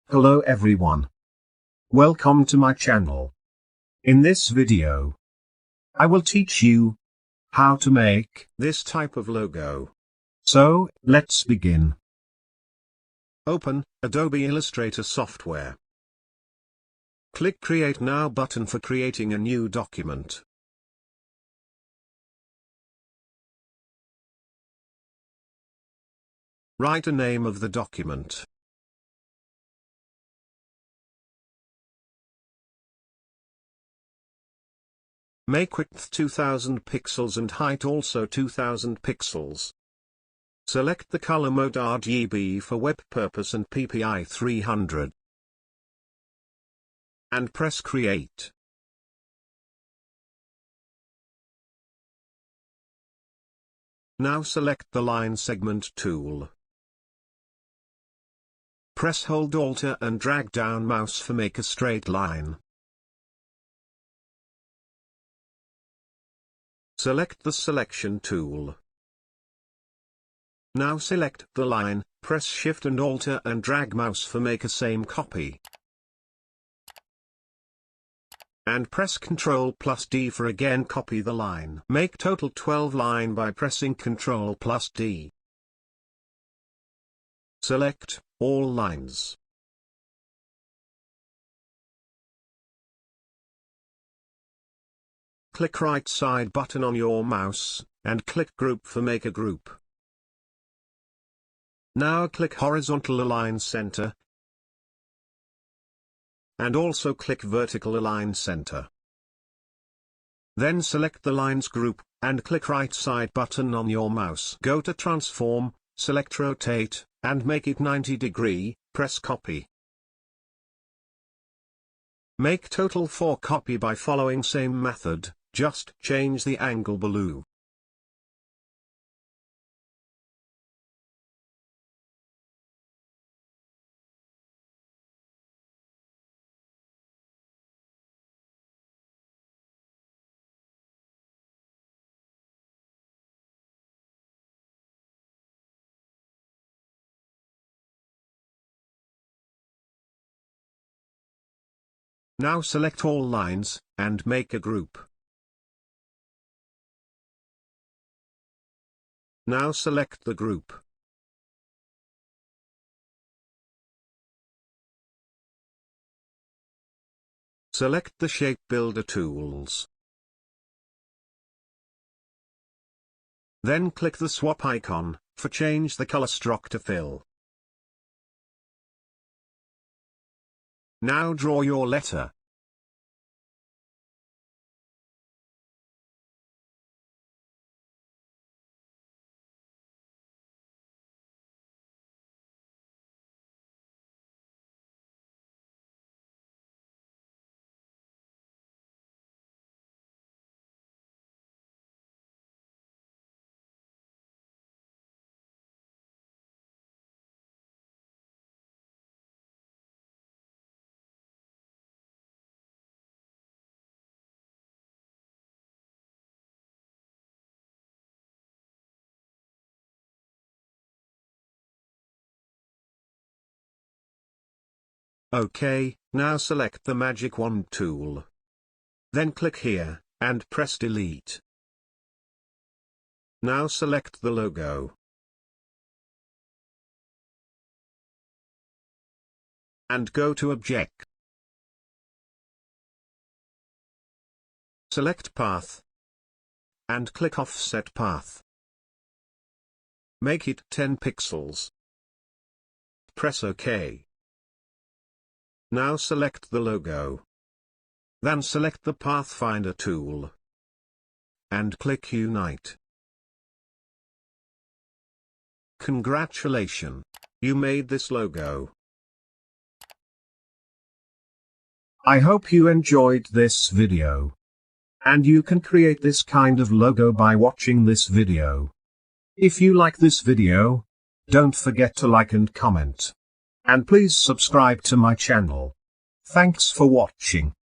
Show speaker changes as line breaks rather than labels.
Hello everyone. Welcome to my channel. In this video, I will teach you how to make this type of logo. So, let's begin. Open Adobe Illustrator software. Click Create Now button for creating a new document. Write a name of the document. Make width 2000 pixels and height also 2000 pixels. Select the color mode RGB for web purpose and PPI 300. And press Create. Now select the line segment tool. Press hold Alt and drag down mouse for make a straight line. Select the selection tool. Now select the line, press Shift and Alt and drag mouse for make a same copy. And press Ctrl+D for again copy the line. Make total 12 line by pressing Ctrl+D. Select all lines. Click right side button on your mouse, and click Group for make a group. Now click Horizontal Align Center, and also click Vertical Align Center. Then select the lines group, and click right side button on your mouse. Go to Transform, select Rotate, and make it 90 degree, press Copy. Make total 4 copy by following same method. Just change the angle below. Now select all lines, and make a group. Now select the group. Select the Shape Builder tools. Then click the swap icon, for change the color stroke to fill. Now draw your letter. OK, now select the Magic Wand tool. Then click here, and press Delete. Now select the logo. And go to Object. Select Path. And click Offset Path. Make it 10 pixels. Press OK. Now select the logo. Then select the Pathfinder tool. And click Unite. Congratulations! You made this logo. I hope you enjoyed this video. And you can create this kind of logo by watching this video. If you like this video, don't forget to like and comment. And please subscribe to my channel. Thanks for watching.